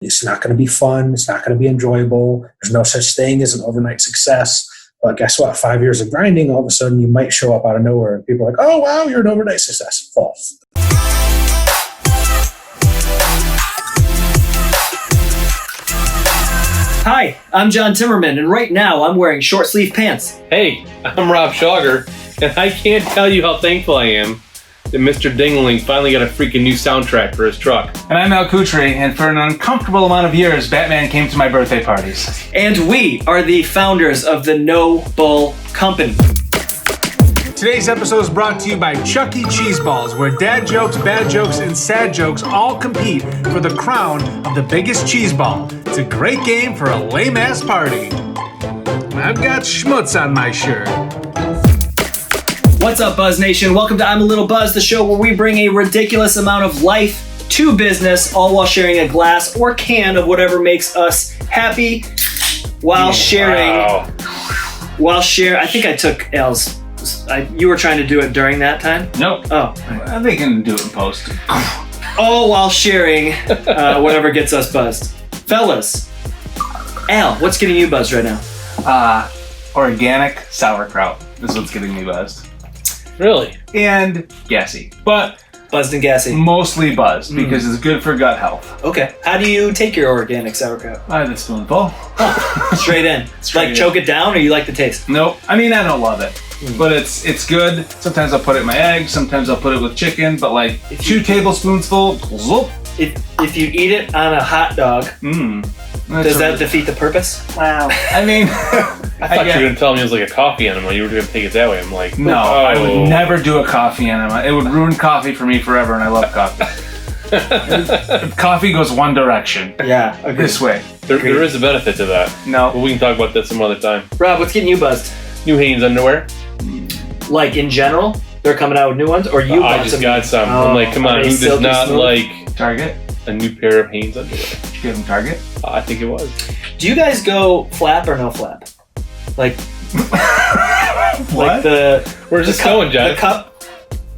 It's not going to be fun. It's not going to be enjoyable. There's no such thing as an overnight success. But guess what? 5 years of grinding, all of a sudden you might show up out of nowhere and people are like, oh, wow, you're an overnight success. False. Hi, I'm John Timmerman, and right now I'm wearing short sleeve pants. Hey, I'm Rob Schauger, and I can't tell you how thankful I am that Mr. Dingling finally got a freaking new soundtrack for his truck. And I'm Al Coutry, and for an uncomfortable amount of years, Batman came to my birthday parties. And we are the founders of the NoBull company. Today's episode is brought to you by Chuck E. Cheese Balls, where dad jokes, bad jokes, and sad jokes all compete for the crown of the biggest cheese ball. It's a great game for a lame-ass party. I've got schmutz on my shirt. What's up, Buzz Nation? Welcome to I'm a Little Buzz, the show where we bring a ridiculous amount of life to business, all while sharing a glass or can of whatever makes us happy while sharing. I think I took L's. You were trying to do it during that time? Nope. Oh. They can do it in post. All while sharing whatever gets us buzzed. Fellas, Al, what's getting you buzzed right now? Organic sauerkraut is what's getting me buzzed. Really? And gassy. But Buzzed and gassy. mostly buzzed because it's good for gut health. Okay. How do you take your organic sauerkraut? I have a spoonful. Straight in. Straight in. Choke it down, or you like the taste? Nope. I mean, I don't love it. But it's good. Sometimes I'll put it in my eggs. Sometimes I'll put it with chicken. But like 2 tablespoons full. Whoop. If you eat it on a hot dog, does that defeat the purpose? Wow. I mean, I thought you were going to tell me it was like a coffee enema. You were going to take it that way. I'm like, no, I would never do a coffee enema. It would ruin coffee for me forever, and I love coffee. Coffee goes one direction. Yeah, agreed. This way. There is a benefit to that. No. But we can talk about that some other time. Rob, what's getting you buzzed? New Hanes underwear. Like in general, they're coming out with new ones, or you? I just got some. I'm like, come on, who does not like Target? a new pair of Hanes underwear? Did you get them Target? I think it was. Do you guys go flap or no flap? Like, What? Like Where's this going, John?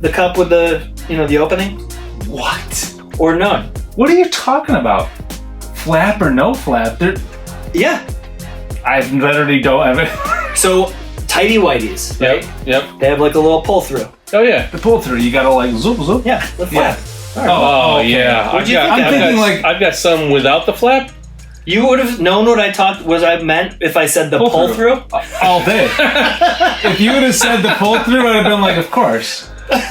The cup with the opening, What? or none? What are you talking about? Flap or no flap? Yeah. I literally don't have it. So tighty whities, right? Yep. They have like a little pull through. Oh, yeah. The pull through, you gotta like zoop zoop. Yeah, the flap. Oh, okay. yeah. What'd you think? I've got some without the flap. You would have known what I meant if I said the pull through. All day. If you would have said the pull through, I'd have been like, of course.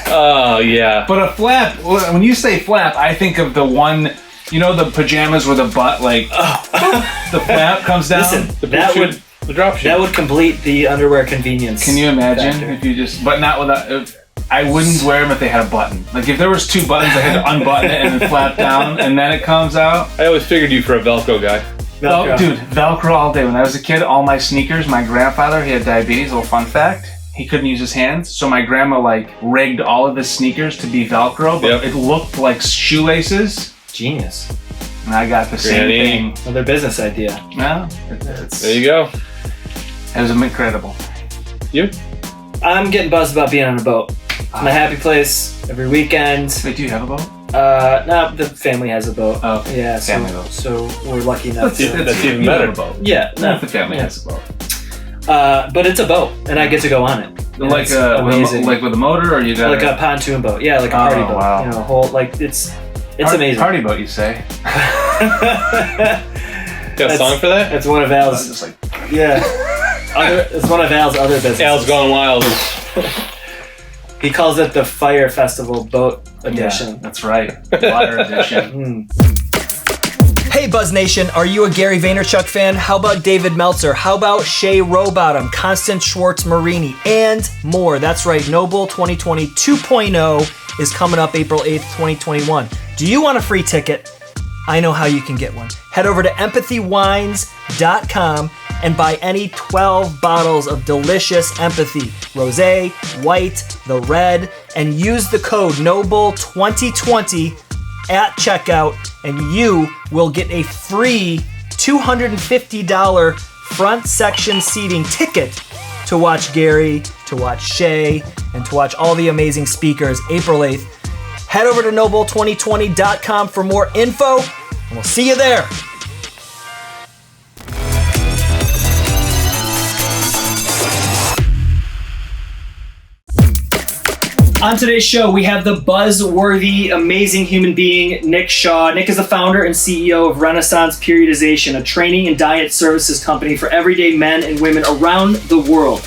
Oh, yeah. But a flap, when you say flap, I think of the one, the pajamas where the butt, like, the flap comes down. Listen, The drop shoe. that would complete the underwear convenience. Can you imagine factor. if you just, but not without, I wouldn't wear them if they had a button. Like if there was 2 buttons, I had to unbutton it and then flap down and then it comes out. I always figured you for a Velcro guy. Velcro. Oh, dude, Velcro all day. When I was a kid, all my sneakers, my grandfather, he had diabetes, little fun fact. He couldn't use his hands, so my grandma rigged all of his sneakers to be Velcro, but it looked like shoelaces. Genius. And I got the same thing. Another business idea. Well, There you go. it was incredible. You? I'm getting buzzed about being on a boat. It's my happy place every weekend. Wait, do you have a boat? No, the family has a boat. Oh, okay. Yeah, Family boat. So we're lucky enough That's even You better. have a boat. Yeah, No, if the family has a boat. but it's a boat, and I get to go on it. And Like it's amazing. with a motor, or you got Like a pontoon boat. Yeah, like a party boat. Wow. Whole it's amazing. Party boat, you say? Got a song for that? It's one of Al's. Just like, Yeah. It's one of Al's other businesses. Al's Gone Wild. He calls it the Fire Festival Boat Edition. yeah, that's right. Water edition. Hey Buzz Nation, are you a Gary Vaynerchuk fan? How about David Meltzer? How about Shay Rowbottom, Constance Schwartz Marini, and more? That's right, NoBull 2020 2.0 is coming up April 8th, 2021. Do you want a free ticket? I know how you can get one. Head over to empathywines.com and buy any 12 bottles of delicious Empathy, Rosé, White, the Red, and use the code NoBull2020 at checkout, and you will get a free $250 front section seating ticket to watch Gary, to watch Shay, and to watch all the amazing speakers April 8th. Head over to NoBull2020.com for more info. and we'll see you there. On today's show, we have the buzzworthy, amazing human being, Nick Shaw. Nick is the founder and CEO of Renaissance Periodization, a training and diet services company for everyday men and women around the world.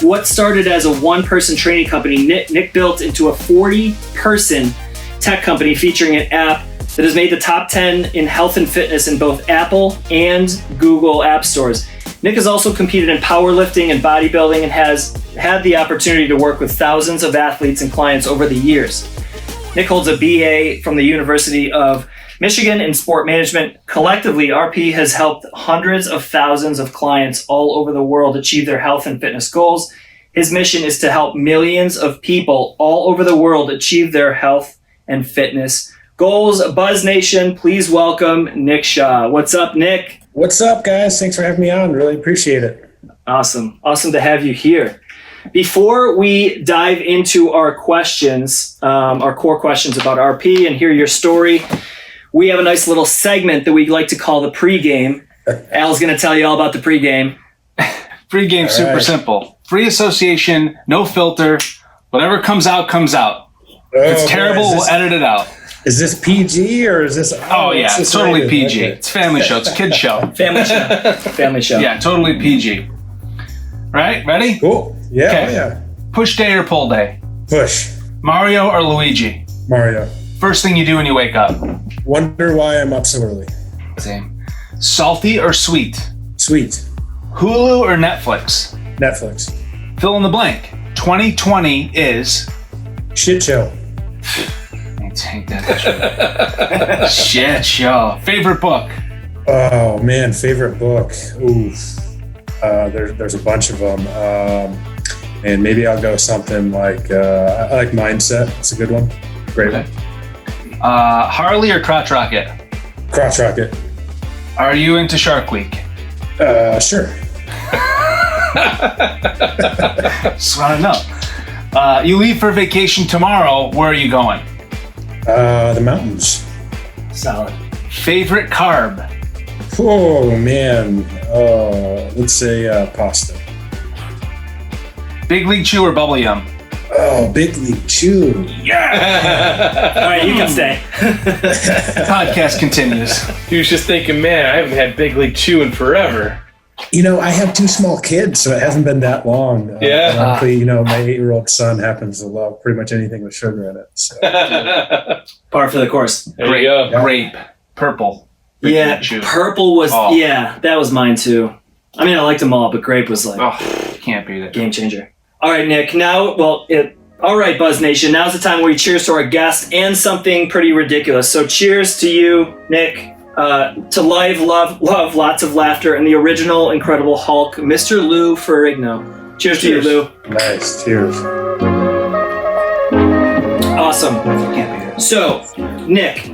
What started as a one-person training company, Nick built into a 40-person tech company featuring an app that has made the top 10 in health and fitness in both Apple and Google app stores. Nick has also competed in powerlifting and bodybuilding and has had the opportunity to work with thousands of athletes and clients over the years. Nick holds a BA from the University of Michigan in sport management. Collectively, RP has helped hundreds of thousands of clients all over the world achieve their health and fitness goals. His mission is to help millions of people all over the world achieve their health and fitness goals. Buzz Nation, please welcome Nick Shaw. What's up, Nick? What's up, guys? Thanks for having me on. Really appreciate it. Awesome to have you here. Before we dive into our questions, our core questions about RP and hear your story, we have a nice little segment that we like to call the pregame. Al's going to tell you all about the pregame. Pregame, super simple. Free association, no filter. Whatever comes out, comes out. If it's terrible, we'll edit it out. Is this PG or is this? Oh yeah, it's totally PG. Okay. It's a family show. It's a kid's show. Family show. Yeah, totally PG. Right? Ready? Cool. Yeah. Okay. Oh, yeah. Push day or pull day? Push. Mario or Luigi? Mario. First thing you do when you wake up? Wonder why I'm up so early. Same. Salty or sweet? Sweet. Hulu or Netflix? Netflix. Fill in the blank. 2020 is? Shit show. Take that. Shit show. Favorite book? Oh man, favorite book. Oof. There's a bunch of them. And maybe I'll go something like I like Mindset. It's a good one. Great one. Harley or crotch rocket? Crotch rocket. Are you into Shark Week? Sure. Just want to know. You leave for vacation tomorrow. Where are you going? The mountains. Solid. Favorite carb? Oh man. Let's say pasta. Big League Chew or Bubble Yum? Oh, Big League Chew. Yeah. All right, you can stay. Podcast continues. He was just thinking, man, I haven't had Big League Chew in forever. You know, I have two small kids, so it hasn't been that long. Ironically, you know, my 8-year-old son happens to love pretty much anything with sugar in it. So. Par for the course. There you go. Grape. Purple. Big Yeah, League Chew. purple was, yeah, that was mine too. I mean, I liked them all, but grape was like, can't beat it. Game changer. All right, Nick, all right, Buzz Nation, now's the time where we cheers to our guest and something pretty ridiculous. So cheers to you, Nick. To life, love, lots of laughter, and the original Incredible Hulk, Mr. Lou Ferrigno. Cheers to you, Lou. Nice. Cheers. Awesome. So, Nick,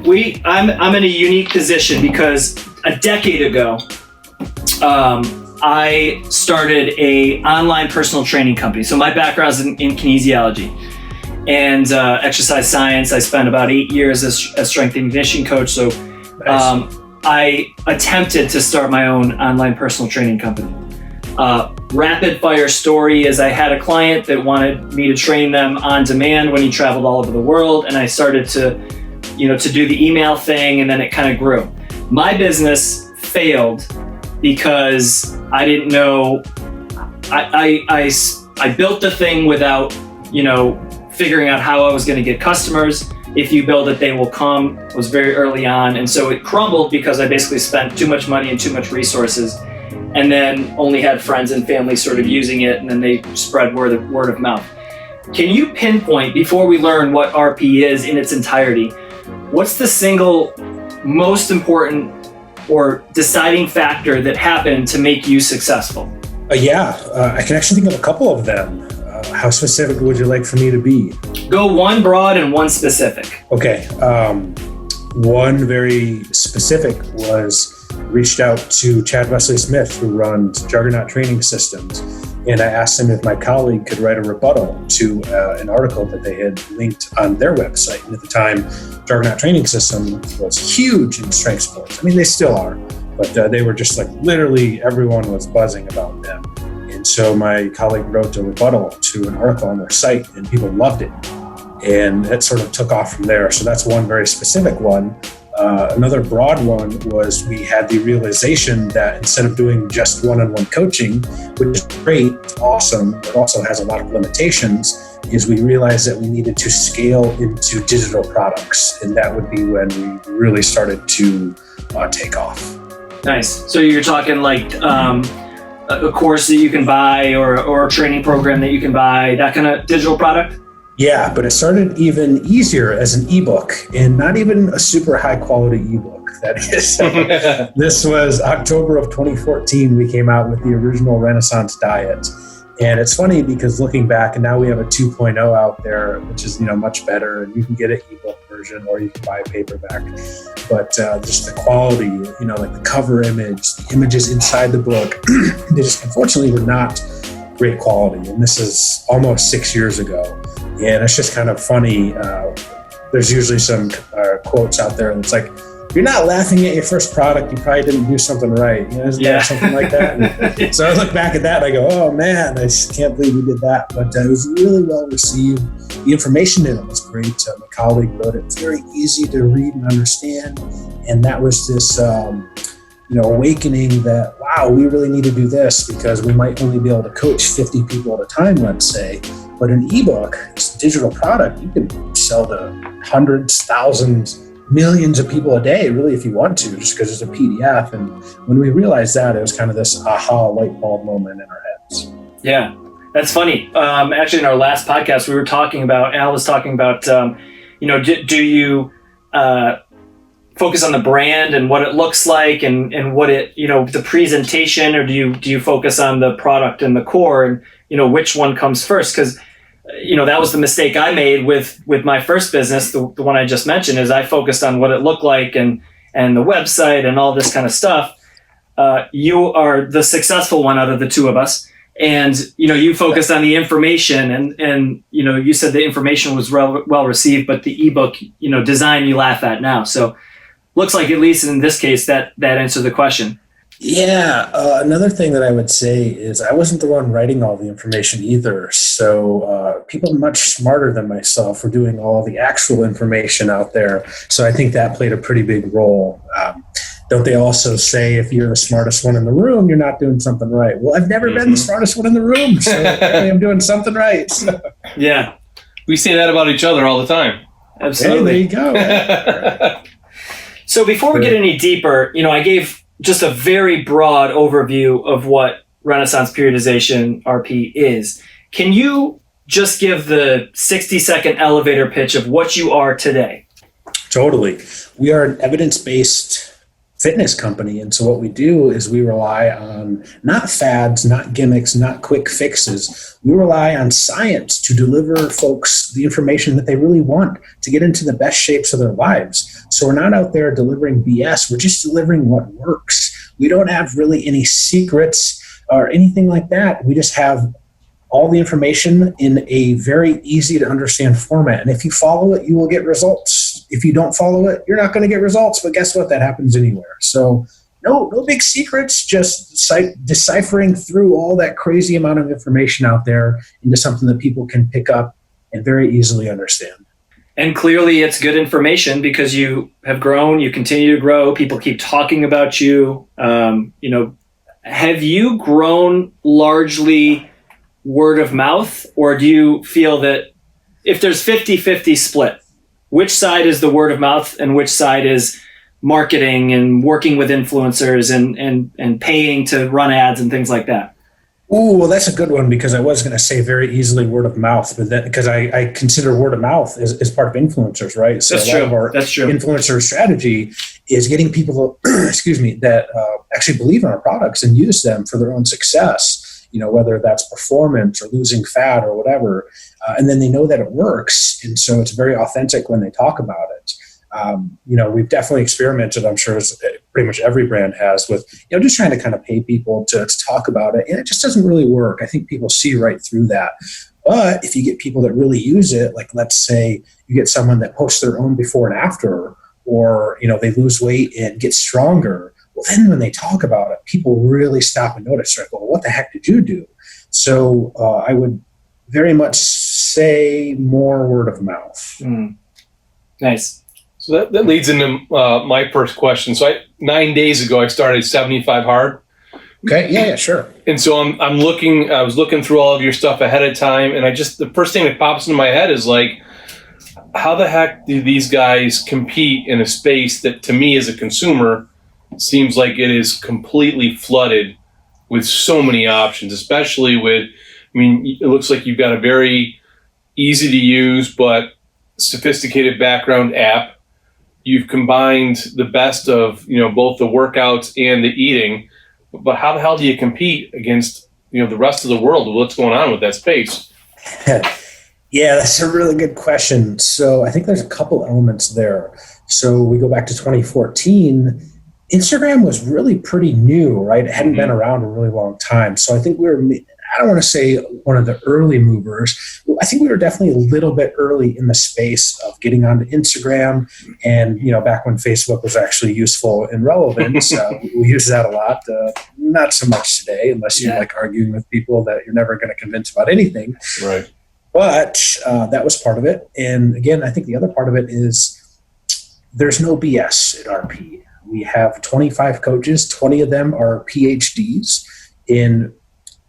I'm in a unique position because a decade ago, I started a online personal training company. So my background is in kinesiology and exercise science. I spent about 8 years as a strength and conditioning coach. So I attempted to start my own online personal training company. Rapid fire story is I had a client that wanted me to train them on demand when he traveled all over the world. And I started to do the email thing, and then it kind of grew. My business failed because I didn't know, I built the thing without, figuring out how I was going to get customers. If you build it, they will come. It was very early on. And so it crumbled because I basically spent too much money and too much resources, and then only had friends and family sort of using it, and then they spread word of mouth. Can you pinpoint, before we learn what RP is in its entirety, what's the single most important or deciding factor that happened to make you successful? I can actually think of a couple of them. How specific would you like for me to be? Go one broad and one specific. Okay. One very specific was reached out to Chad Wesley Smith, who runs Juggernaut Training Systems. And I asked them if my colleague could write a rebuttal to an article that they had linked on their website. And at the time, Juggernaut Training System was huge in strength sports. I mean, they still are, but they were just like literally everyone was buzzing about them. And so my colleague wrote a rebuttal to an article on their site, and people loved it. And it sort of took off from there. So that's one very specific one. Another broad one was we had the realization that instead of doing just one-on-one coaching, which is great, awesome, but also has a lot of limitations, is we realized that we needed to scale into digital products. And that would be when we really started to take off. Nice. So you're talking like a course that you can buy or a training program that you can buy, that kind of digital product? Yeah, but it started even easier as an ebook, and not even a super high quality ebook. That is, this was October of 2014. We came out with the original Renaissance Diet. And it's funny because looking back, and now we have a 2.0 out there, which is, much better, and you can get an ebook version or you can buy a paperback. But just the quality, like the cover image, the images inside the book, they just unfortunately were not great quality. And this is almost 6 years ago. And it's just kind of funny. There's usually some quotes out there, and it's like, if you're not laughing at your first product, you probably didn't do something right. Isn't there something like that? And so I look back at that and I go, oh man, I just can't believe we did that. But it was really well received. The information in it was great. My colleague wrote it very easy to read and understand. And that was this awakening that, wow, we really need to do this because we might only be able to coach 50 people at a time, let's say. But an ebook, it's a digital product, you can sell to hundreds, thousands, millions of people a day, really, if you want to, just because it's a PDF. And when we realized that, it was kind of this aha light bulb moment in our heads. Yeah, that's funny. Actually, in our last podcast, Al was talking about, do you focus on the brand and what it looks like and what it, the presentation, or do you focus on the product and the core, and, which one comes first? Because that was the mistake I made with my first business, the one I just mentioned, is I focused on what it looked like and the website and all this kind of stuff. You are the successful one out of the two of us. And, you focused on the information and you said the information was well received, but the ebook, design you laugh at now. So looks like, at least in this case, that answered the question. Yeah. Another thing that I would say is I wasn't the one writing all the information either. So people much smarter than myself were doing all the actual information out there. So I think that played a pretty big role. Don't they also say if you're the smartest one in the room, you're not doing something right? Well, I've never been the smartest one in the room, so apparently I'm doing something right. So. Yeah. We say that about each other all the time. Absolutely. Hey, there you go. So before we get any deeper, I gave just a very broad overview of what Renaissance Periodization RP is. Can you just give the 60-second elevator pitch of what you are today? Totally. We are an evidence-based fitness company. And so what we do is we rely on not fads, not gimmicks, not quick fixes. We rely on science to deliver folks the information that they really want to get into the best shapes of their lives. So we're not out there delivering BS. We're just delivering what works. We don't have really any secrets or anything like that. We just have all the information in a very easy to understand format. And if you follow it, you will get results. If you don't follow it, you're not going to get results. But guess what? That happens anywhere. So no big secrets, just deciphering through all that crazy amount of information out there into something that people can pick up and very easily understand. And clearly it's good information because you have grown, you continue to grow, people keep talking about you. Have you grown largely word of mouth, or do you feel that if there's 50-50 split, which side is the word of mouth and which side is marketing and working with influencers and paying to run ads and things like that? Ooh, well, that's a good one, because I was going to say very easily word of mouth, but that because I consider word of mouth as part of influencers, right? So that's a lot of our influencer strategy is getting people, that actually believe in our products and use them for their own success. Whether that's performance or losing fat or whatever, and then they know that it works, and so it's very authentic when they talk about it. We've definitely experimented, I'm sure as pretty much every brand has, with, just trying to kind of pay people to talk about it. And it just doesn't really work. I think people see right through that. But if you get people that really use it, like let's say you get someone that posts their own before and after, or, they lose weight and get stronger, well, then when they talk about it, people really stop and notice, right? Well, what the heck did you do? So I would very much say more word of mouth. Nice. So that leads into my first question. So 9 days ago, I started 75 hard. Okay. Yeah, sure. And so I was looking through all of your stuff ahead of time. And the first thing that pops into my head is like, how the heck do these guys compete in a space that to me as a consumer seems like it is completely flooded with so many options, especially it looks like you've got a very easy to use but sophisticated background app. You've combined the best of, both the workouts and the eating, but how the hell do you compete against, the rest of the world? What's going on with that space? Yeah, that's a really good question. So I think there's a couple elements there. So we go back to 2014. Instagram was really pretty new, right? It hadn't been around a really long time. So I think I don't want to say one of the early movers. I think we were definitely a little bit early in the space of getting onto Instagram. And, back when Facebook was actually useful and relevant, we use that a lot. Not so much today, unless you like arguing with people that you're never going to convince about anything. Right. But that was part of it. And again, I think the other part of it is there's no BS at RP. We have 25 coaches. 20 of them are PhDs in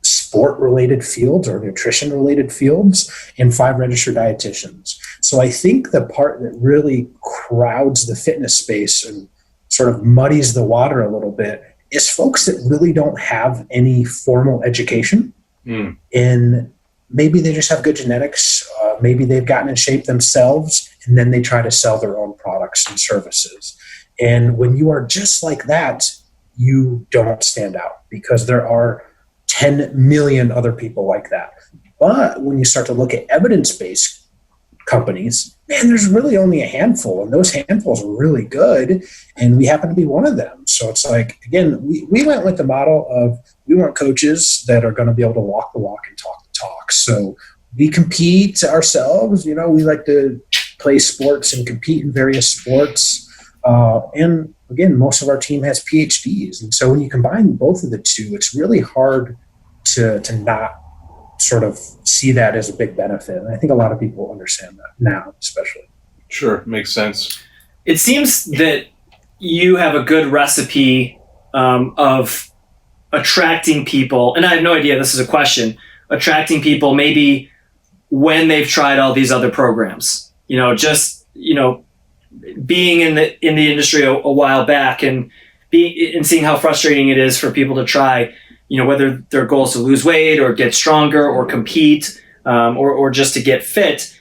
sport-related fields or nutrition-related fields, and 5 registered dietitians. So I think the part that really crowds the fitness space and sort of muddies the water a little bit is folks that really don't have any formal education. And maybe they just have good genetics. Maybe they've gotten in shape themselves, and then they try to sell their own products and services. And when you are just like that, you don't stand out because there are 10 million other people like that. But when you start to look at evidence-based companies, man, there's really only a handful, and those handfuls are really good, and we happen to be one of them. So it's like, again, we went with the model of we want coaches that are going to be able to walk the walk and talk the talk. So we compete ourselves. We like to play sports and compete in various sports. And again, most of our team has PhDs. And so when you combine both of the two, it's really hard to not sort of see that as a big benefit. And I think a lot of people understand that now, especially. Sure. Makes sense. It seems that you have a good recipe of attracting people. And I have no idea, this is a question, attracting people maybe when they've tried all these other programs, being in the industry a while back and seeing how frustrating it is for people to try, whether their goal is to lose weight or get stronger or compete, or just to get fit.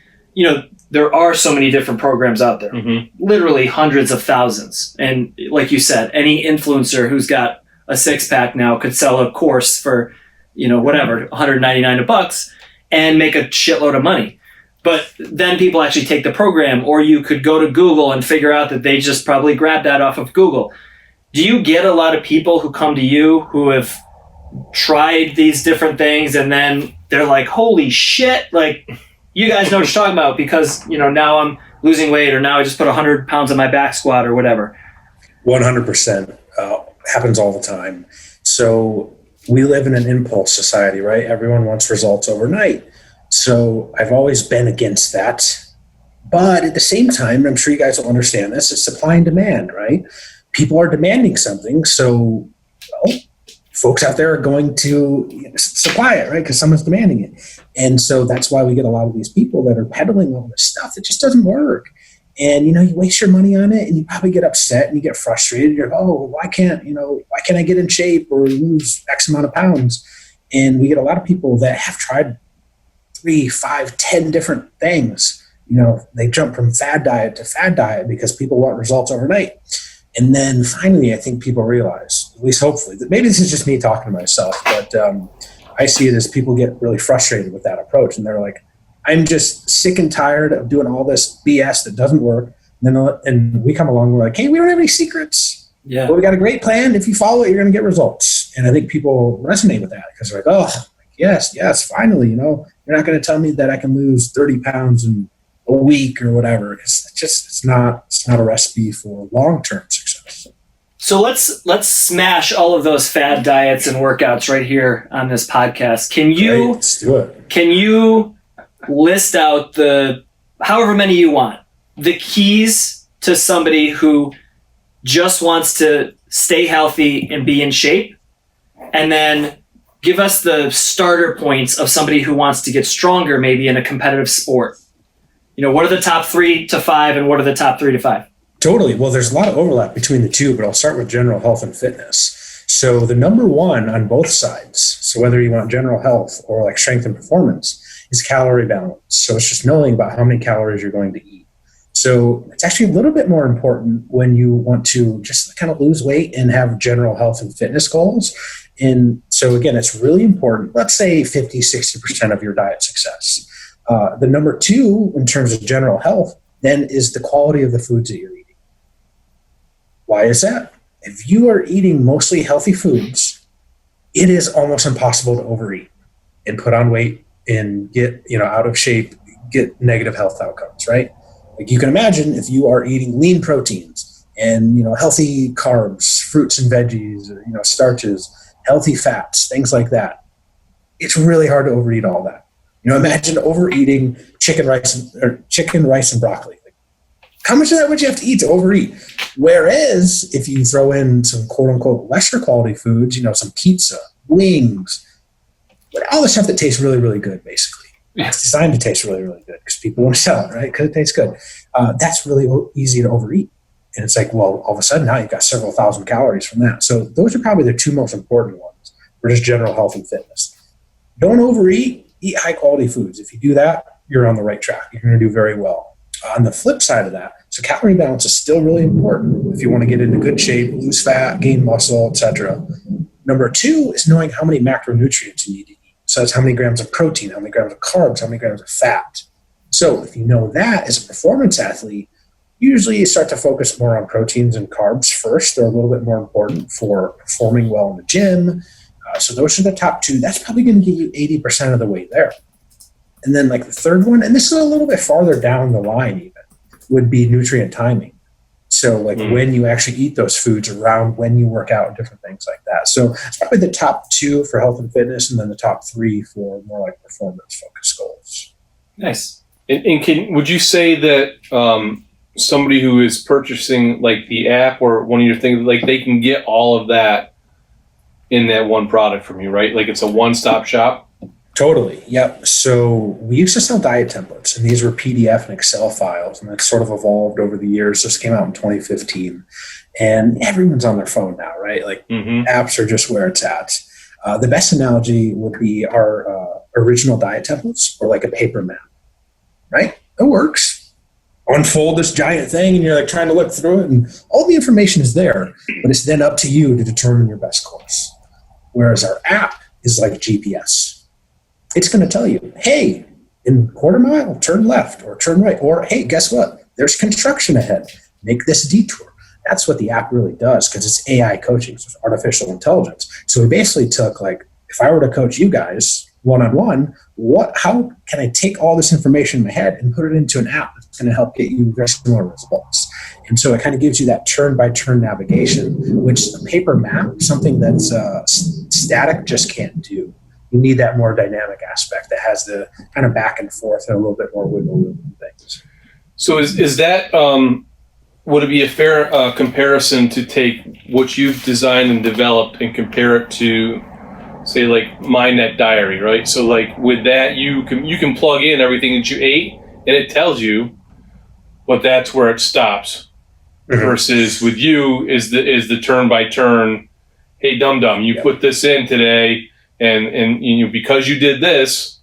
There are so many different programs out there, literally hundreds of thousands. And like you said, any influencer who's got a 6-pack now could sell a course for, whatever, $199 and make a shitload of money. But then people actually take the program, or you could go to Google and figure out that they just probably grabbed that off of Google. Do you get a lot of people who come to you who have tried these different things and then they're like, holy shit, like you guys know what you're talking about because, now I'm losing weight, or now I just put 100 pounds on my back squat or whatever? 100%. Happens all the time. So we live in an impulse society, right? Everyone wants results overnight. So I've always been against that. But at the same time, I'm sure you guys will understand this, it's supply and demand, right? People are demanding something. So folks out there are going to supply it, right? Because someone's demanding it. And so that's why we get a lot of these people that are peddling all this stuff that just doesn't work. And, you waste your money on it and you probably get upset and you get frustrated. You're like, why can't I get in shape or lose X amount of pounds? And we get a lot of people that have tried 3, 5, 10 different things. They jump from fad diet to fad diet because people want results overnight. And then finally, I think people realize, at least hopefully, that maybe this is just me talking to myself, but I see it as people get really frustrated with that approach. And they're like, I'm just sick and tired of doing all this BS that doesn't work. And we come along, we're like, hey, we don't have any secrets. Yeah. But we got a great plan. If you follow it, you're going to get results. And I think people resonate with that because they're like, oh, yes, finally, you're not going to tell me that I can lose 30 pounds in a week or whatever. It's not a recipe for long-term success. So let's smash all of those fad diets and workouts right here on this podcast. Let's do it. Can you list out the however many you want, the keys to somebody who just wants to stay healthy and be in shape, and then give us the starter points of somebody who wants to get stronger, maybe in a competitive sport? What are the top 3 to 5 and what are the top 3 to 5? Totally. Well, there's a lot of overlap between the two, but I'll start with general health and fitness. So the number one on both sides, so whether you want general health or like strength and performance, is calorie balance. So it's just knowing about how many calories you're going to eat. So it's actually a little bit more important when you want to just kind of lose weight and have general health and fitness goals. And so again, it's really important. Let's say 50, 60% of your diet success. The number 2 in terms of general health then is the quality of the foods that you're eating. Why is that? If you are eating mostly healthy foods, it is almost impossible to overeat and put on weight and get out of shape, get negative health outcomes, right? Like you can imagine if you are eating lean proteins and healthy carbs, fruits and veggies, starches, healthy fats, things like that. It's really hard to overeat all that. Imagine overeating chicken, rice, and broccoli. How much of that would you have to eat to overeat? Whereas if you throw in some quote unquote lesser quality foods, some pizza, wings, all the stuff that tastes really, really good, basically. It's designed to taste really, really good because people want to sell it, right? Because it tastes good. That's really easy to overeat. And it's like, well, all of a sudden now you've got several thousand calories from that. So those are probably the 2 most important ones for just general health and fitness. Don't overeat. Eat high quality foods. If you do that, you're on the right track. You're going to do very well. On the flip side of that, so calorie balance is still really important if you want to get into good shape, lose fat, gain muscle, etc. Number 2 is knowing how many macronutrients you need to eat. So that's how many grams of protein, how many grams of carbs, how many grams of fat. So if you know that as a performance athlete, usually you start to focus more on proteins and carbs first. They're a little bit more important for performing well in the gym. So those are the top 2. That's probably going to give you 80% of the way there. And then like the third one, and this is a little bit farther down the line even, would be nutrient timing. So like when you actually eat those foods around when you work out and different things like that. So it's probably the top 2 for health and fitness and then the top 3 for more like performance focused goals. Nice. And would you say that somebody who is purchasing like the app or one of your things, like they can get all of that in that one product from you, right? Like it's a one-stop shop? Totally. Yep. So we used to sell diet templates, and these were PDF and Excel files, and that's sort of evolved over the years. This came out in 2015, and everyone's on their phone now, right? Like apps are just where it's at. The best analogy would be our original diet templates or like a paper map, right? It works. Unfold this giant thing, and you're like trying to look through it, and all the information is there, but it's then up to you to determine your best course. Whereas our app is like GPS. It's going to tell you, hey, in quarter mile, turn left or turn right. Or, hey, guess what? There's construction ahead. Make this detour. That's what the app really does because it's AI coaching, so it's artificial intelligence. So we basically took like, if I were to coach you guys one-on-one, how can I take all this information in my head and put it into an app that's going to help get you very similar results? And so it kind of gives you that turn-by-turn navigation, which a paper map, something that's static, just can't do. You need that more dynamic aspect that has the kind of back and forth and a little bit more wiggle room and things. So is that, would it be a fair comparison to take what you've designed and developed and compare it to, say, like My Net Diary, right? So like with that, you can plug in everything that you ate and it tells you, but that's where it stops. Versus with you is the turn by turn. Hey, dum you put this in today, and because you did this,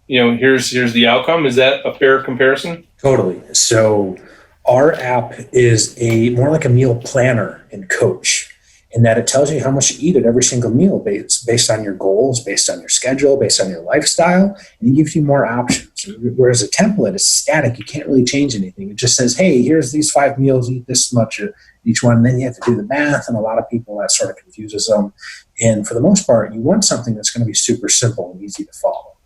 here's the outcome. Is that a fair comparison? Totally. So our app is more like a meal planner and coach. in that it tells you how much you eat at every single meal based on your goals, based on your schedule, based on your lifestyle, and it gives you more options. Whereas a template is static. You can't really change anything. It just says, hey, here's these 5 meals, eat this much each one, and then you have to do the math, and a lot of people, that sort of confuses them. And for the most part, you want something that's going to be super simple and easy to follow.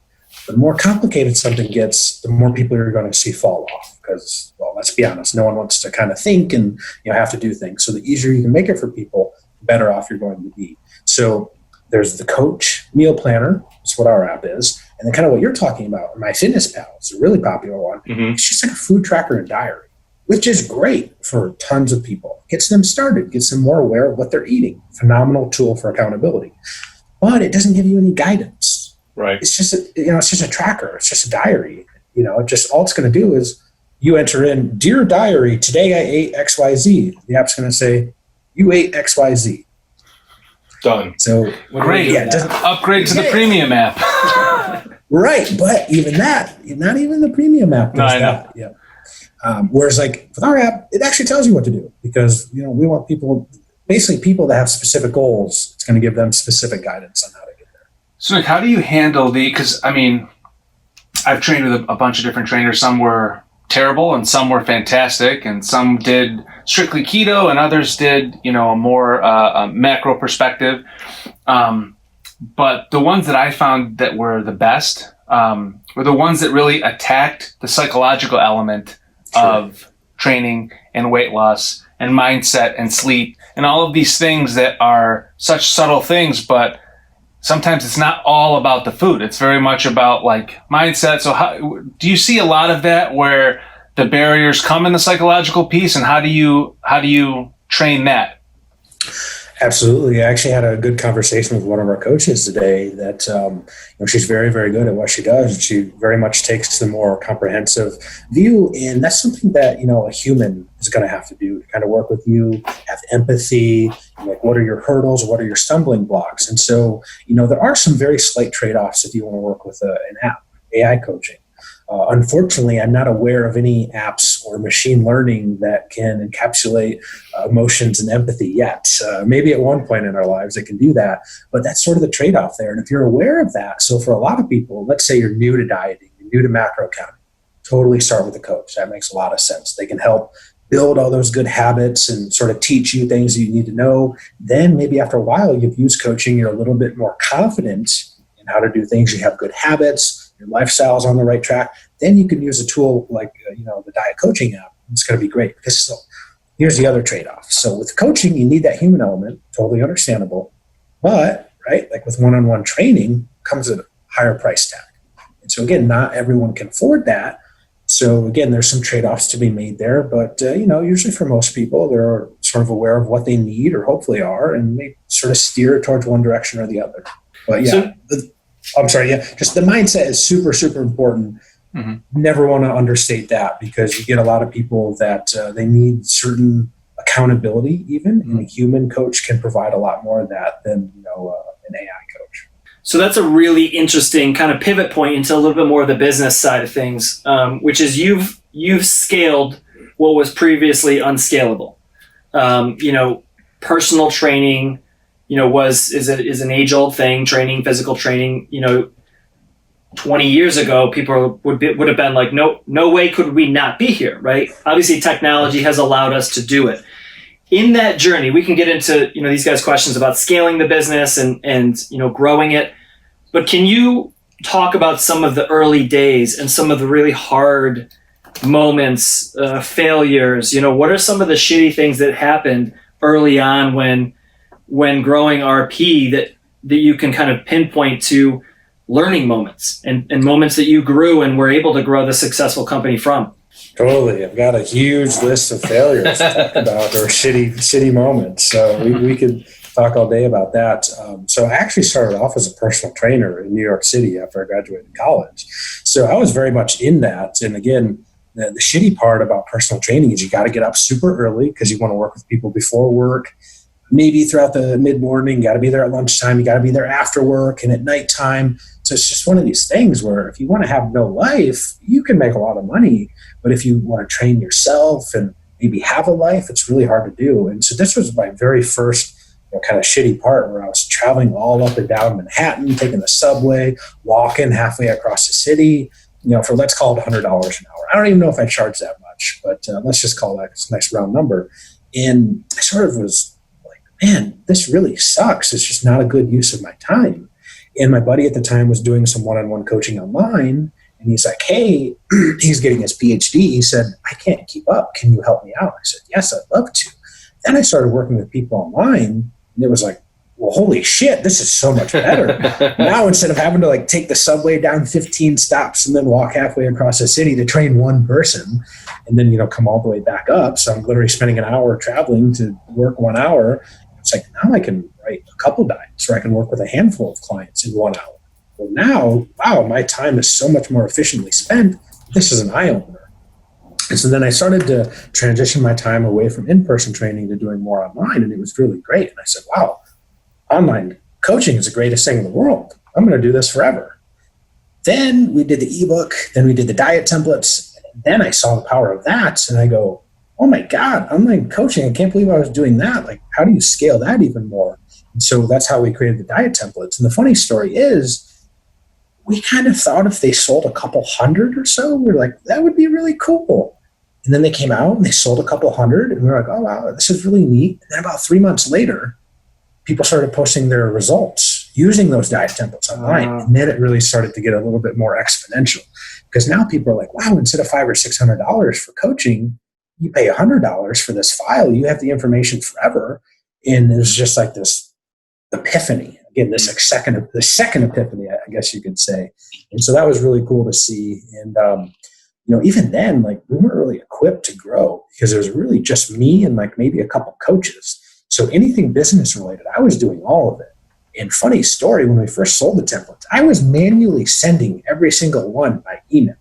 The more complicated something gets, the more people you're going to see fall off because, well, let's be honest, no one wants to kind of think and have to do things. So the easier you can make it for people, the better off you're going to be. So there's the Coach meal planner. That's what our app is. And then kind of what you're talking about, MyFitnessPal, it's a really popular one. Mm-hmm. It's just like a food tracker and diary, which is great for tons of people. Gets them started, gets them more aware of what they're eating. Phenomenal tool for accountability. But it doesn't give you any guidance. Right. It's just it's just a tracker. It's just a diary. It just, all it's going to do is you enter in, dear diary, today I ate XYZ. The app's going to say, you ate XYZ. Done. So great. Yeah, upgrade to the premium app. Right, but even that, not even the premium app does that. Yeah. Whereas like with our app, it actually tells you what to do because we want people that have specific goals. It's going to give them specific guidance on how to get there. So Nick, how do you handle because I've trained with a bunch of different trainers. Some were terrible and some were fantastic, and some did strictly keto and others did a more macro perspective. But the ones that I found that were the best were the ones that really attacked the psychological element of training and weight loss and mindset and sleep and all of these things that are such subtle things, but sometimes it's not all about the food. It's very much about like mindset. So how do you see a lot of that where the barriers come in the psychological piece, and how do you train that? Absolutely. I actually had a good conversation with one of our coaches today that she's very, very good at what she does. And she very much takes the more comprehensive view. And that's something that, a human is going to have to do to kind of work with you, have empathy, like what are your hurdles, what are your stumbling blocks? And so, there are some very slight trade-offs if you want to work with an app, AI coaching. Unfortunately, I'm not aware of any apps or machine learning that can encapsulate emotions and empathy yet. Maybe at one point in our lives it can do that, but that's sort of the trade-off there. And if you're aware of that, so for a lot of people, let's say you're new to dieting, you're new to macro counting, totally start with a coach. That makes a lot of sense. They can help build all those good habits and sort of teach you things that you need to know. Then maybe after a while, you've used coaching, you're a little bit more confident in how to do things. You have good habits. Your lifestyle is on the right track, then you can use a tool like the diet coaching app. It's going to be great because here's the other trade-off. So with coaching, you need that human element, totally understandable, but like with one-on-one training comes at a higher price tag. And so again, not everyone can afford that. So again, there's some trade-offs to be made there, but usually for most people, they're sort of aware of what they need or hopefully are, and they sort of steer towards one direction or the other. But just the mindset is super, super important. Mm-hmm. Never want to understate that because you get a lot of people that they need certain accountability even, and a human coach can provide a lot more of that than an AI coach. So that's a really interesting kind of pivot point into a little bit more of the business side of things, which is you've scaled what was previously unscalable. Personal training, is an age-old thing. Training, physical training. 20 years ago, people would have been like, no way could we not be here, right? Obviously, technology has allowed us to do it. In that journey, we can get into these guys' questions about scaling the business and growing it. But can you talk about some of the early days and some of the really hard moments, failures? What are some of the shitty things that happened early on when growing RP that you can kind of pinpoint to learning moments and moments that you grew and were able to grow the successful company from? Totally. I've got a huge list of failures to talk about or shitty moments. So we could talk all day about that. So I actually started off as a personal trainer in New York City after I graduated college. So I was very much in that. And again, the shitty part about personal training is you got to get up super early because you want to work with people before work. Maybe throughout the mid-morning, you got to be there at lunchtime, you got to be there after work and at nighttime. So it's just one of these things where if you want to have no life, you can make a lot of money. But if you want to train yourself and maybe have a life, it's really hard to do. And so this was my very first kind of shitty part where I was traveling all up and down Manhattan, taking the subway, walking halfway across the city, for let's call it $100 an hour. I don't even know if I charged that much, but let's just call that a nice round number. And I sort of was like, man, this really sucks. It's just not a good use of my time. And my buddy at the time was doing some one-on-one coaching online. And he's like, hey, he's getting his PhD. He said, I can't keep up. Can you help me out? I said, yes, I'd love to. Then I started working with people online. And it was like, well, holy shit, this is so much better. Now, instead of having to take the subway down 15 stops and then walk halfway across the city to train one person and then, come all the way back up. So I'm literally spending an hour traveling to work 1 hour. It's like, now I can write a couple diets or I can work with a handful of clients in 1 hour. Well, now, wow, my time is so much more efficiently spent. This is an eye-opener. And so then I started to transition my time away from in-person training to doing more online, and it was really great. And I said, wow, online coaching is the greatest thing in the world. I'm going to do this forever. Then we did the ebook, then we did the diet templates. Then I saw the power of that, and I go, oh my God, online coaching, I can't believe I was doing that. How do you scale that even more? And so that's how we created the diet templates. And the funny story is, we kind of thought if they sold a couple hundred or so, we were like, that would be really cool. And then they came out and they sold a couple hundred, and we were like, oh, wow, this is really neat. And then about 3 months later, people started posting their results using those diet templates online. And then it really started to get a little bit more exponential, because now people are like, wow, instead of $500 or $600 for coaching, you pay $100 for this file. You have the information forever. And there's just this epiphany. Again, the second epiphany, I guess you could say. And so that was really cool to see. And, even then, we weren't really equipped to grow because it was really just me and maybe a couple coaches. So anything business related, I was doing all of it. And funny story, when we first sold the templates, I was manually sending every single one by email.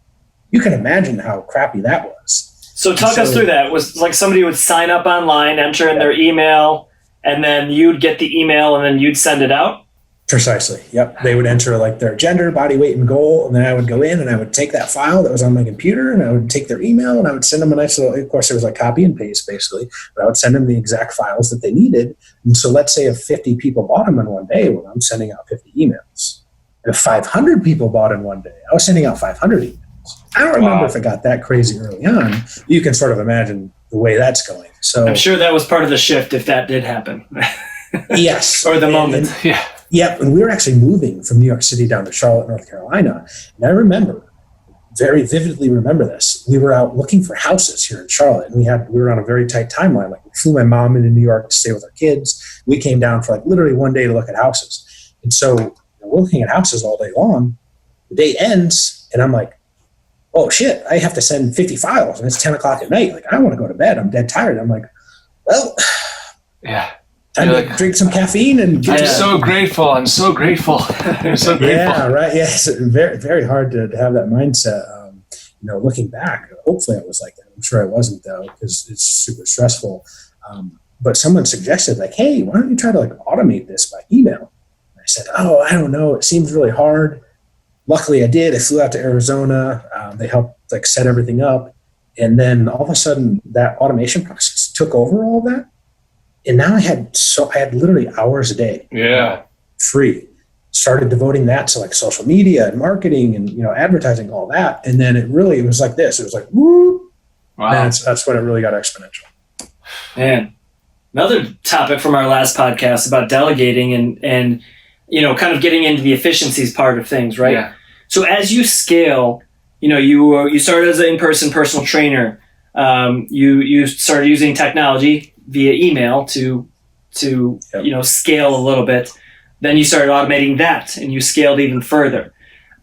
You can imagine how crappy that was. So talk us through that. It was like somebody would sign up online, enter in their email, and then you'd get the email and then you'd send it out? Precisely. Yep. They would enter their gender, body, weight, and goal. And then I would go in and I would take that file that was on my computer and I would take their email and I would send them a nice little, of course, it was copy and paste basically, but I would send them the exact files that they needed. And so let's say if 50 people bought them in one day, well, I'm sending out 50 emails. If 500 people bought in one day, I was sending out 500 emails. I don't remember if it got that crazy early on. You can sort of imagine the way that's going. So I'm sure that was part of the shift if that did happen. Yes. Or the moment. Yeah. Yep, and we were actually moving from New York City down to Charlotte, North Carolina. And I very vividly remember this. We were out looking for houses here in Charlotte, and we were on a very tight timeline. We flew my mom into New York to stay with our kids. We came down for literally one day to look at houses. And so we're looking at houses all day long. The day ends, and I'm like, oh shit, I have to send 50 files, and it's 10 o'clock at night. I don't want to go to bed. I'm dead tired. I'm like, well, yeah. time to drink some caffeine and I'm so grateful. I'm so grateful. I'm so grateful. Yeah, right. Yeah, it's very, very hard to have that mindset. Looking back, hopefully I was like that. I'm sure I wasn't though, because it's super stressful. But someone suggested hey, why don't you try to automate this by email? And I said, oh, I don't know. It seems really hard. Luckily I did. I flew out to Arizona. They helped set everything up. And then all of a sudden that automation process took over all that. And now I had literally hours a day. Yeah. Free. Started devoting that to social media and marketing and advertising, all that. And then it was like this. It was like, woo. Wow. And that's when it really got exponential. Man. Another topic from our last podcast about delegating and kind of getting into the efficiencies part of things, right? Yeah. So as you scale, you started as an in-person personal trainer. You started using technology via email to scale a little bit. Then you started automating that and you scaled even further.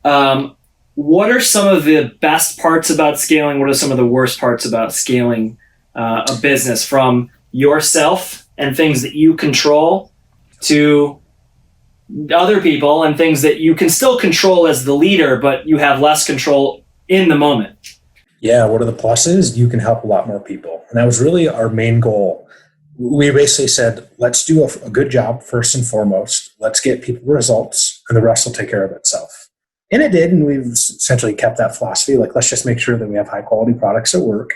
What are some of the best parts about scaling? What are some of the worst parts about scaling a business, from yourself and things that you control to other people and things that you can still control as the leader, but you have less control in the moment? Yeah, what are the pluses? You can help a lot more people. And that was really our main goal. We basically said, let's do a good job first and foremost. Let's get people results, and the rest will take care of itself. And it did, and we've essentially kept that philosophy. Let's just make sure that we have high quality products that work.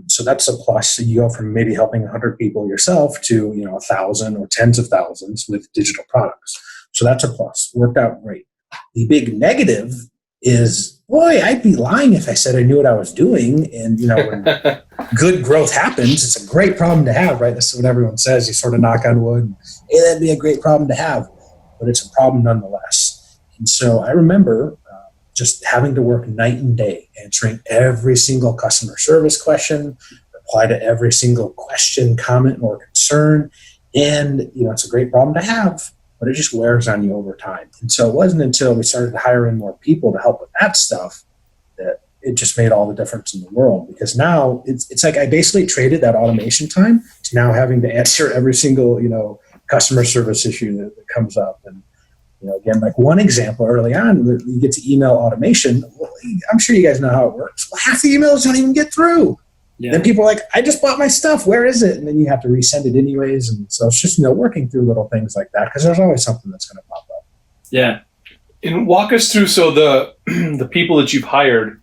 So that's a plus. So you go from maybe helping 100 people yourself to 1,000 or tens of thousands with digital products. So that's a plus. Worked out great. The big negative is, boy, I'd be lying if I said I knew what I was doing. And when good growth happens, it's a great problem to have, right? That's what everyone says. You sort of knock on wood. Hey, that'd be a great problem to have, but it's a problem nonetheless. And so I remember just having to work night and day, answering every single customer service question, reply to every single question, comment, or concern. And, it's a great problem to have, but it just wears on you over time. And so it wasn't until we started hiring more people to help with that stuff that it just made all the difference in the world. Because now it's like I basically traded that automation time to now having to answer every single, customer service issue that comes up. And, again, like one example early on, you get to email automation. Well, I'm sure you guys know how it works. Well, half the emails don't even get through. Yeah. Then people are like, I just bought my stuff. Where is it? And then you have to resend it anyways. And so it's just, working through little things like that because there's always something that's going to pop up. Yeah. And walk us through, so the people that you've hired,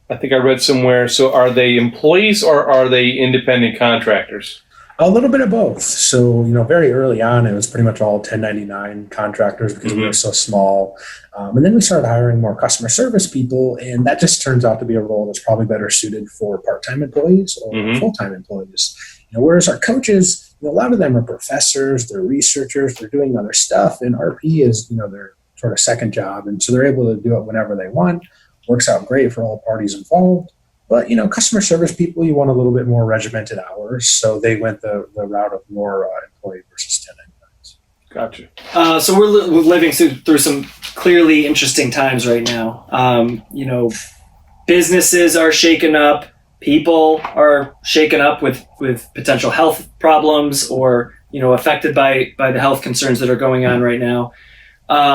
I think I read somewhere, so are they employees or are they independent contractors? A little bit of both. So, very early on, it was pretty much all 1099 contractors because we were so small. And then we started hiring more customer service people, and that just turns out to be a role that's probably better suited for part-time employees or full-time employees. Whereas our coaches, a lot of them are professors, they're researchers, they're doing other stuff, and RP is, their sort of second job, and so they're able to do it whenever they want. Works out great for all parties involved. But, customer service people, you want a little bit more regimented hours. So they went the route of more employee versus 1099s. Gotcha. So we're living through some clearly interesting times right now. Businesses are shaken up. People are shaken up with potential health problems or, affected by the health concerns that are going on right now.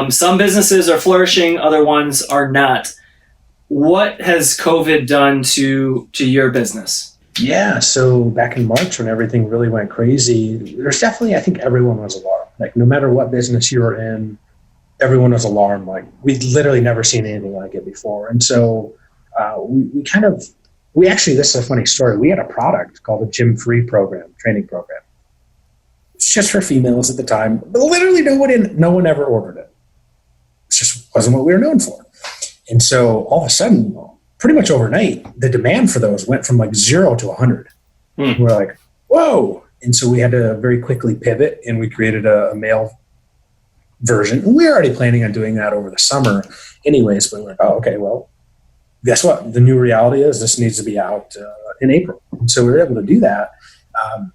Some businesses are flourishing. Other ones are not. What has COVID done to your business? Yeah, so back in March when everything really went crazy, there's definitely, I think everyone was alarmed. Like no matter what business you were in, everyone was alarmed. Like we'd literally never seen anything like it before. And so we actually, this is a funny story. We had a product called the Gym Free program, training program. It's just for females at the time, but literally no one ever ordered it. It just wasn't what we were known for. And so all of a sudden, pretty much overnight, the demand for those went from like 0 to 100. We're like, whoa. And so we had to very quickly pivot and we created a male version. And we were already planning on doing that over the summer anyways, but we're like, oh, okay, well, guess what? The new reality is this needs to be out in April. And so we were able to do that.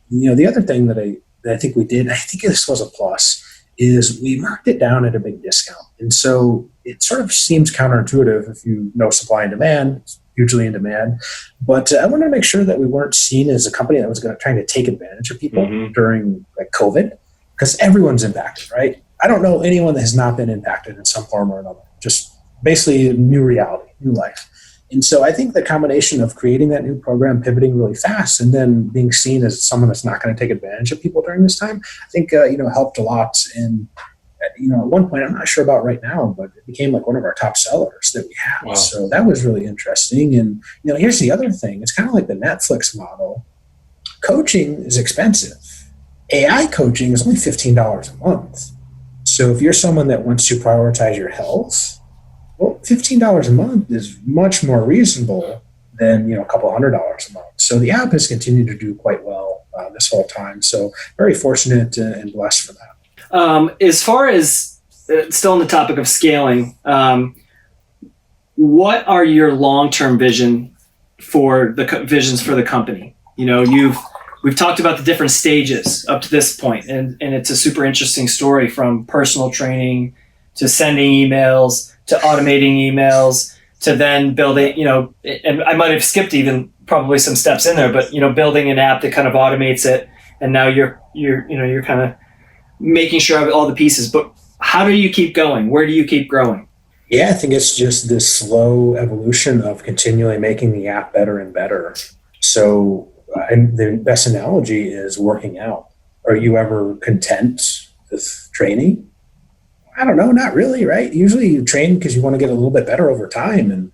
The other thing that I think we did, I think this was a plus, is we marked it down at a big discount. And so it sort of seems counterintuitive if you know supply and demand, it's hugely in demand. But I wanted to make sure that we weren't seen as a company that was trying to take advantage of people during COVID, because everyone's impacted, right? I don't know anyone that has not been impacted in some form or another. Just basically a new reality, new life. And so I think the combination of creating that new program, pivoting really fast, and then being seen as someone that's not going to take advantage of people during this time, I think, helped a lot. And, at one point, I'm not sure about right now, but it became like one of our top sellers that we have. Wow. So that was really interesting. And, here's the other thing. It's kind of like the Netflix model. Coaching is expensive. AI coaching is only $15 a month. So if you're someone that wants to prioritize your health, well, $15 a month is much more reasonable than a couple $100 a month. So the app has continued to do quite well this whole time. So very fortunate and blessed for that. As far as still on the topic of scaling, what are your long-term visions for the company? We've talked about the different stages up to this point, and it's a super interesting story from personal training to sending emails to automating emails, to then building, and I might have skipped even probably some steps in there, but, building an app that kind of automates it. And now you're kind of making sure of all the pieces, but how do you keep going? Where do you keep growing? Yeah, I think it's just this slow evolution of continually making the app better and better. So and the best analogy is working out. Are you ever content with training? I don't know, not really, right? Usually you train because you want to get a little bit better over time. And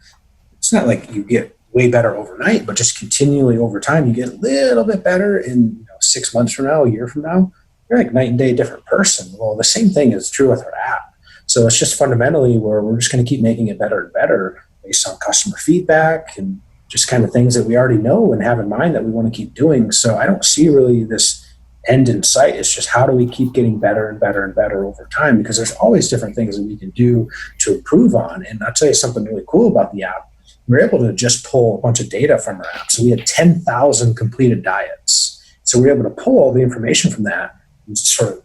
it's not like you get way better overnight, but just continually over time, you get a little bit better. In 6 months from now, a year from now, you're like night and day different person. Well, the same thing is true with our app. So it's just fundamentally where we're just going to keep making it better and better based on customer feedback and just kind of things that we already know and have in mind that we want to keep doing. So I don't see really this end in sight. It's just how do we keep getting better and better and better over time, because there's always different things that we can do to improve on. And I'll tell you something really cool about the app. We're able to just pull a bunch of data from our app. So we had 10,000 completed diets. So we're able to pull all the information from that and sort of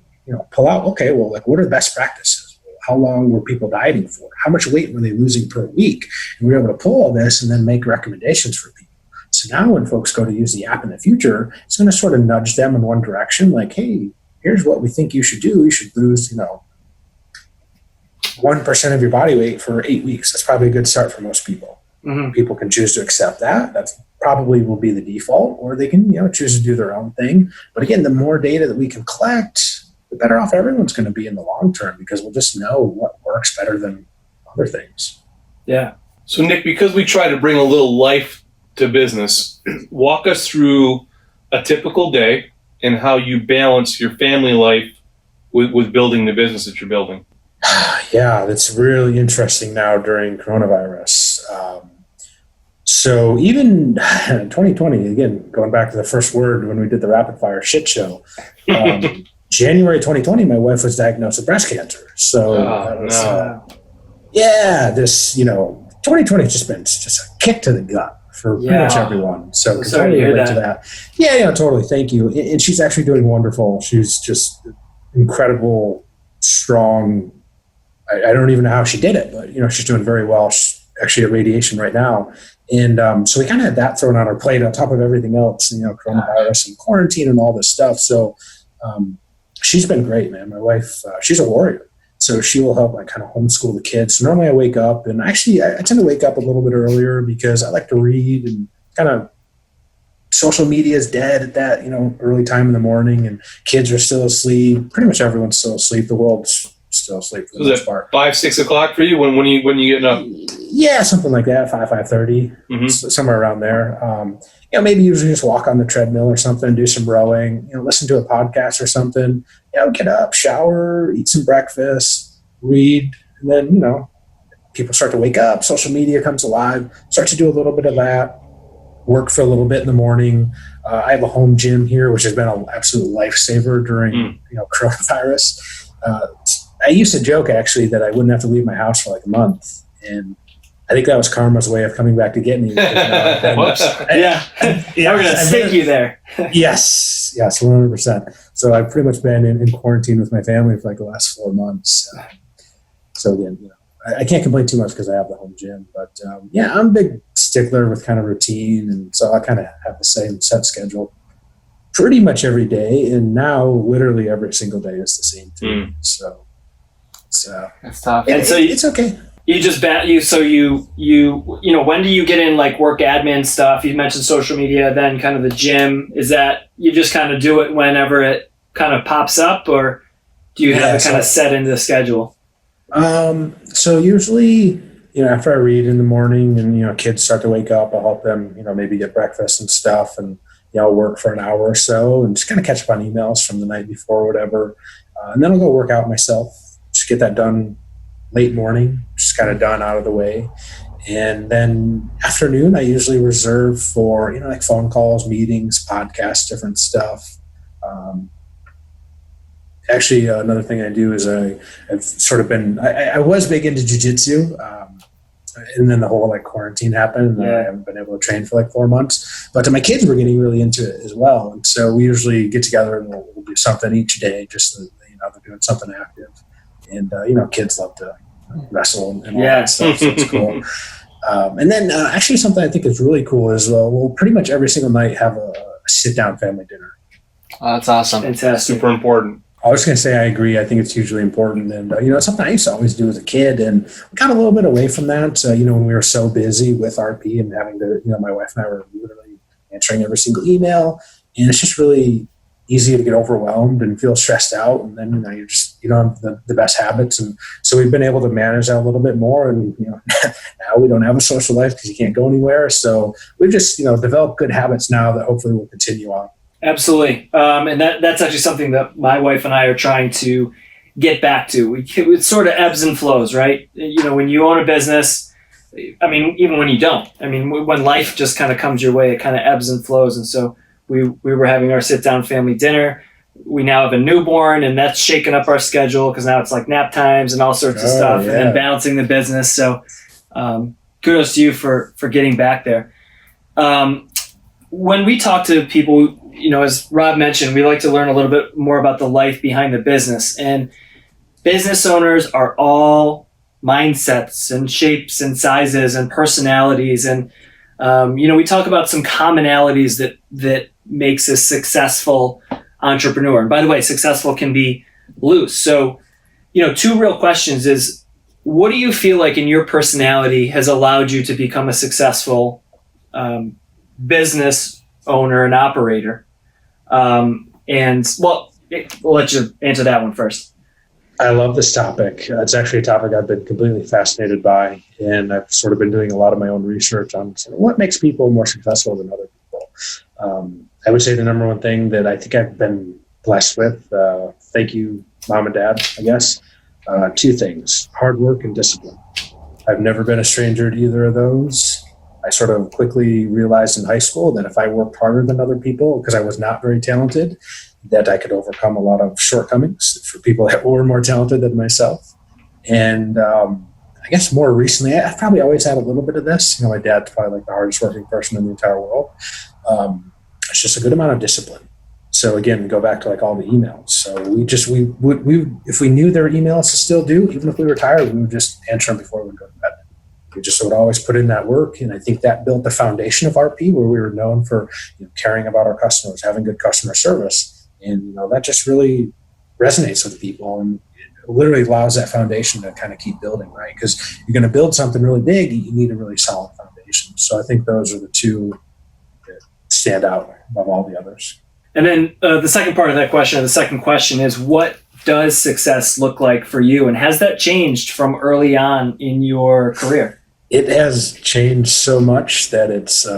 pull out, okay, well, like what are the best practices? How long were people dieting for? How much weight were they losing per week? And we were able to pull all this and then make recommendations for people. So now when folks go to use the app in the future, it's going to sort of nudge them in one direction, like, hey, here's what we think you should do. You should lose, 1% of your body weight for 8 weeks. That's probably a good start for most people. Mm-hmm. People can choose to accept that. That's probably will be the default, or they can, choose to do their own thing. But again, the more data that we can collect, the better off everyone's going to be in the long term, because we'll just know what works better than other things. Yeah. So Nick, because we try to bring a little life to business, walk us through a typical day and how you balance your family life with building the business that you're building. Yeah, that's really interesting now during coronavirus. So even 2020, again, going back to the first word when we did the rapid fire shit show, January 2020, my wife was diagnosed with breast cancer. So that was, this, 2020 has just been just a kick to the gut for pretty much everyone. So sorry to hear that. To that. Yeah, totally. Thank you. And she's actually doing wonderful. She's just incredible, strong. I don't even know how she did it, but she's doing very well. She's actually at radiation right now. And so we kind of had that thrown on our plate on top of everything else, coronavirus and quarantine and all this stuff. So she's been great, man. My wife, she's a warrior. So she will help kind of homeschool the kids. So normally I wake up, and actually I tend to wake up a little bit earlier because I like to read, and kind of social media is dead at that, early time in the morning, and kids are still asleep. Pretty much everyone's still asleep. The world's still asleep for the most part. 5, 6 o'clock for you? When you getting up? Yeah, something like that. 5:30, somewhere around there. Maybe usually just walk on the treadmill or something, do some rowing, listen to a podcast or something. Get up, shower, eat some breakfast, read, and then people start to wake up. Social media comes alive. Start to do a little bit of that. Work for a little bit in the morning. I have a home gym here, which has been an absolute lifesaver during coronavirus. I used to joke actually that I wouldn't have to leave my house for like a month, and I think that was karma's way of coming back to get me. Yeah, we're gonna stick you there. Yes, 100%. So I've pretty much been in quarantine with my family for like the last 4 months. So again, I can't complain too much because I have the home gym. But I'm a big stickler with kind of routine, and so I kind of have the same set schedule pretty much every day. And now, literally every single day is the same thing. So that's tough. And so it's okay. You just when do you get in like work admin stuff? You mentioned social media, then kind of the gym. Is that you just kind of do it whenever it kind of pops up, or do you have it kind of set into the schedule? So usually, after I read in the morning and, kids start to wake up, I'll help them, maybe get breakfast and stuff, and, I'll work for an hour or so and just kind of catch up on emails from the night before or whatever. And then I'll go work out myself, just get that done late morning, just kind of done out of the way. And then afternoon, I usually reserve for, like phone calls, meetings, podcasts, different stuff. Actually, another thing I do is I've sort of been, I was big into jiu-jitsu, and then the whole quarantine happened, and I haven't been able to train for 4 months. But my kids were getting really into it as well. And so we usually get together and we'll do something each day, just so, they're doing something active. And, kids love to wrestle and all that stuff, so it's cool. And then actually something I think is really cool is we'll pretty much every single night have a sit-down family dinner. Oh, that's awesome. Fantastic. Super important. I was going to say I agree. I think it's hugely important. And, it's something I used to always do as a kid. And we got a little bit away from that, when we were so busy with RP and having to, my wife and I were literally answering every single email. And it's just really, easy to get overwhelmed and feel stressed out. And then, you don't have the best habits. And so we've been able to manage that a little bit more. And, now we don't have a social life because you can't go anywhere. So we've just, developed good habits now that hopefully will continue on. Absolutely. And that's actually something that my wife and I are trying to get back to. It sort of ebbs and flows, right? When you own a business, even when you don't, when life just kind of comes your way, it kind of ebbs and flows. And so we were having our sit down family dinner. We now have a newborn, and that's shaken up our schedule because now it's like nap times and all sorts of stuff, and then balancing the business. So kudos to you for getting back there. When we talk to people, as Rob mentioned, we like to learn a little bit more about the life behind the business. And business owners are all mindsets and shapes and sizes and personalities. And, we talk about some commonalities that makes a successful entrepreneur. And by the way, successful can be loose. So, two real questions is, what do you feel like in your personality has allowed you to become a successful business owner and operator? We'll let you answer that one first. I love this topic. It's actually a topic I've been completely fascinated by, and I've sort of been doing a lot of my own research on what makes people more successful than other people. I would say the number one thing that I think I've been blessed with, thank you, Mom and Dad, I guess, two things: hard work and discipline. I've never been a stranger to either of those. I sort of quickly realized in high school that if I worked harder than other people, because I was not very talented, that I could overcome a lot of shortcomings for people that were more talented than myself. And I guess more recently, I've probably always had a little bit of this. My dad's probably like the hardest working person in the entire world. It's just a good amount of discipline. So again, go back to like all the emails. So we if we knew there were emails to still do, even if we were tired, we would just answer them before we go to bed. We just would always put in that work. And I think that built the foundation of RP, where we were known for caring about our customers, having good customer service. And that just really resonates with people, and it literally allows that foundation to kind of keep building, right? Because you're going to build something really big, you need a really solid foundation. So I think those are the two that stand out above all the others. And then the second part of that question, the second question is, what does success look like for you? And has that changed from early on in your career? It has changed so much that it's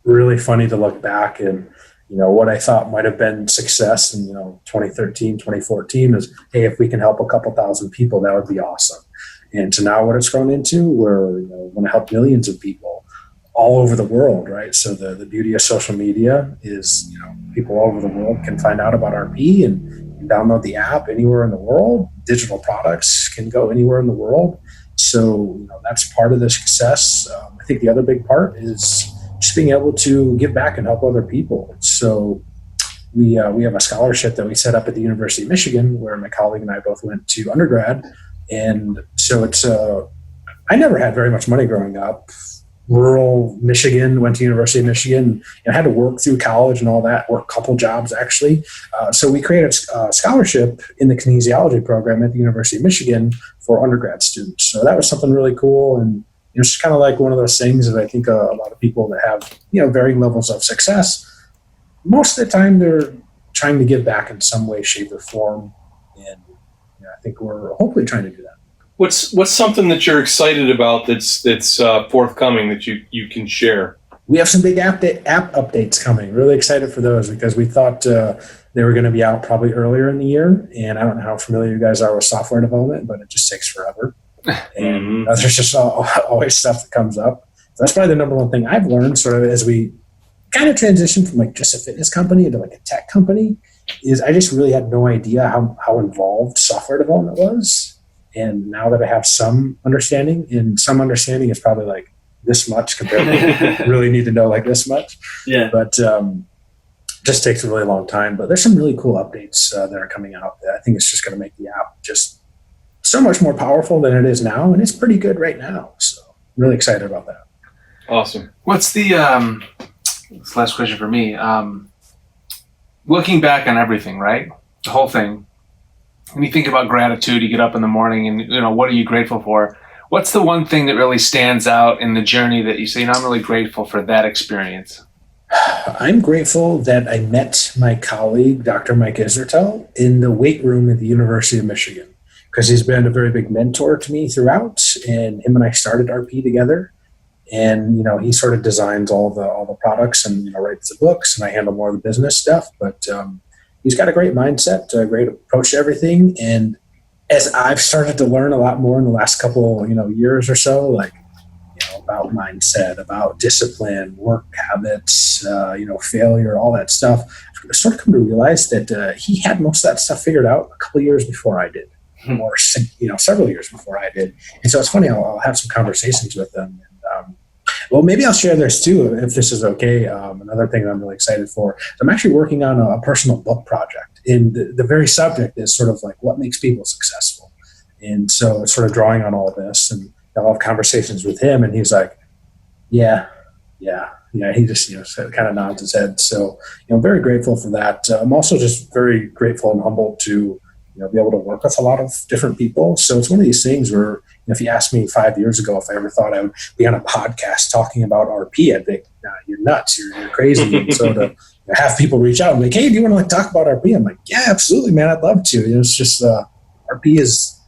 really funny to look back and what I thought might have been success in 2013, 2014 is, hey, if we can help a couple thousand people, that would be awesome. And to now what it's grown into, where we want to help millions of people all over the world, right? So the beauty of social media is, people all over the world can find out about RP and download the app anywhere in the world. Digital products can go anywhere in the world. So that's part of the success. I think the other big part is just being able to give back and help other people. So we have a scholarship that we set up at the University of Michigan, where my colleague and I both went to undergrad. And so it's I never had very much money growing up. Rural Michigan, went to University of Michigan, and had to work through college and all that, work a couple jobs actually. So we created a scholarship in the kinesiology program at the University of Michigan for undergrad students. So that was something really cool. And it's kind of like one of those things that I think a lot of people that have, varying levels of success, most of the time they're trying to give back in some way, shape, or form. And I think we're hopefully trying to do that. What's something that you're excited about that's forthcoming that you can share? We have some big app updates coming. Really excited for those, because we thought they were going to be out probably earlier in the year. And I don't know how familiar you guys are with software development, but it just takes forever. And there's just always stuff that comes up. So that's probably the number one thing I've learned sort of as we kind of transitioned from like just a fitness company into like a tech company, is I just really had no idea how involved software development was. And now that I have some understanding, and some understanding is probably like this much compared to really need to know like this much. Yeah. But just takes a really long time. But there's some really cool updates that are coming out that I think it's just going to make the app just so much more powerful than it is now, and it's pretty good right now. So really excited about that. Awesome. What's the this last question for me? Looking back on everything, right? The whole thing. When you think about gratitude, you get up in the morning and what are you grateful for? What's the one thing that really stands out in the journey that you say, I'm really grateful for that experience? I'm grateful that I met my colleague, Dr. Mike Isertel, in the weight room at the University of Michigan, because he's been a very big mentor to me throughout. And him and I started RP together. And, he sort of designs all the products and, writes the books, and I handle more of the business stuff. But he's got a great mindset, a great approach to everything. And as I've started to learn a lot more in the last couple, years or so, about mindset, about discipline, work habits, failure, all that stuff, I sort of come to realize that he had most of that stuff figured out a couple of years before I did, or several years before I did. And so it's funny, I'll have some conversations with them. And, well, maybe I'll share this too, if this is okay. Another thing that I'm really excited for is I'm actually working on a personal book project. And the very subject is sort of like what makes people successful. And so it's sort of drawing on all of this, and I'll have conversations with him, and he's like, yeah. He just, kind of nods his head. So, I'm very grateful for that. I'm also just very grateful and humbled to, be able to work with a lot of different people. So it's one of these things where, if you asked me 5 years ago if I ever thought I would be on a podcast talking about RP, I'd think, nah, you're nuts, you're crazy. And so to have people reach out and be like, hey, do you want to talk about RP? I'm like, yeah, absolutely, man, I'd love to. It's just RP is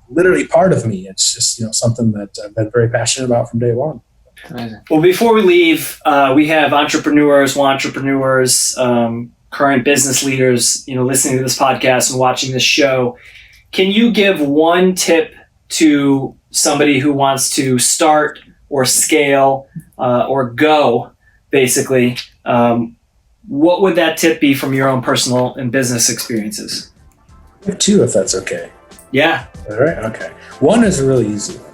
literally part of me. It's just something that I've been very passionate about from day one. Amazing. Well, before we leave, we have entrepreneurs, current business leaders, listening to this podcast and watching this show. Can you give one tip to somebody who wants to start or scale or go, basically? What would that tip be from your own personal and business experiences? I have two, if that's okay. Yeah. All right. Okay. One is a really easy one.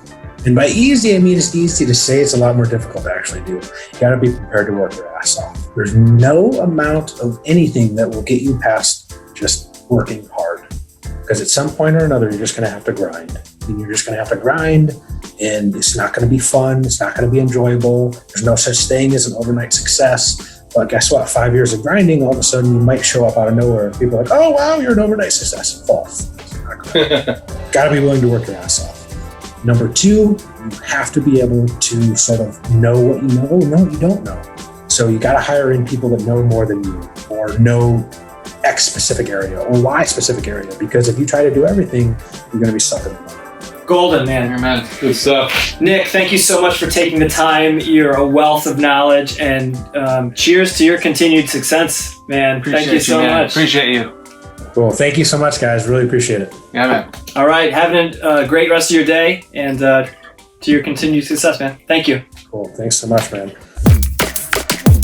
And by easy, I mean it's easy to say, it's a lot more difficult to actually do. You got to be prepared to work your ass off. There's no amount of anything that will get you past just working hard. Because at some point or another, you're just going to have to grind. And you're just going to have to grind, and it's not going to be fun. It's not going to be enjoyable. There's no such thing as an overnight success. But guess what? 5 years of grinding, all of a sudden you might show up out of nowhere. And people are like, oh, wow, you're an overnight success. False. Got to be willing to work your ass off. Number two, you have to be able to sort of know what you know what you don't know. So you got to hire in people that know more than you, or know X specific area or Y specific area, because if you try to do everything, you're going to be stuck in the mud. Golden, man. You're man. Good stuff. Nick, thank you so much for taking the time. You're a wealth of knowledge, and cheers to your continued success, man. Thank you so much. Appreciate you. Cool. Thank you so much, guys. Really appreciate it. Yeah, man. All right. Having a great rest of your day, and to your continued success, man. Thank you. Cool. Thanks so much, man.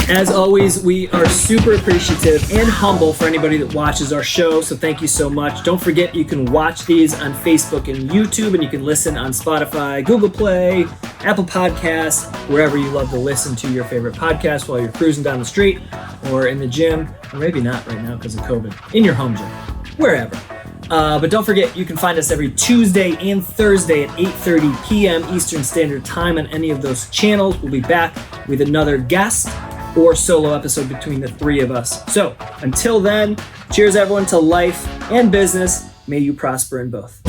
As always, we are super appreciative and humble for anybody that watches our show, so thank you so much. Don't forget, you can watch these on Facebook and YouTube, and you can listen on Spotify, Google Play, Apple Podcasts, wherever you love to listen to your favorite podcast while you're cruising down the street or in the gym, or maybe not right now because of COVID, in your home gym, wherever. But don't forget, you can find us every Tuesday and Thursday at 8:30 p.m. Eastern Standard Time on any of those channels. We'll be back with another guest or solo episode between the three of us. So until then, cheers everyone to life and business. May you prosper in both.